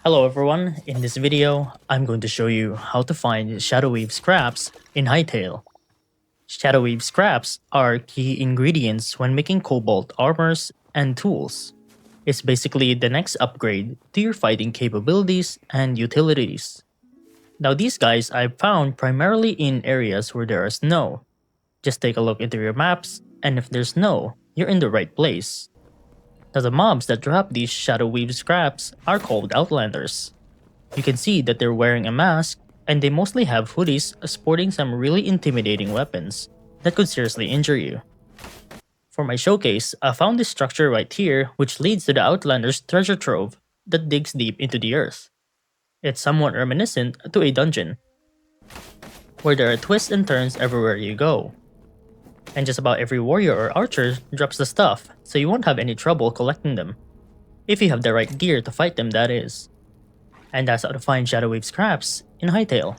Hello everyone, in this video, I'm going to show you how to find Shadoweave scraps in Hytale. Shadoweave scraps are key ingredients when making cobalt armors and tools. It's basically the next upgrade to your fighting capabilities and utilities. Now these guys I've found primarily in areas where there is snow. Just take a look into your maps, and if there's snow, you're in the right place. Now the mobs that drop these Shadoweave scraps are called Outlanders. You can see that they're wearing a mask, and they mostly have hoodies sporting some really intimidating weapons that could seriously injure you. For my showcase, I found this structure right here which leads to the Outlander's treasure trove that digs deep into the earth. It's somewhat reminiscent to a dungeon, where there are twists and turns everywhere you go. And just about every warrior or archer drops the stuff, so you won't have any trouble collecting them. If you have the right gear to fight them, that is. And that's how to find Shadoweave scraps in Hytale.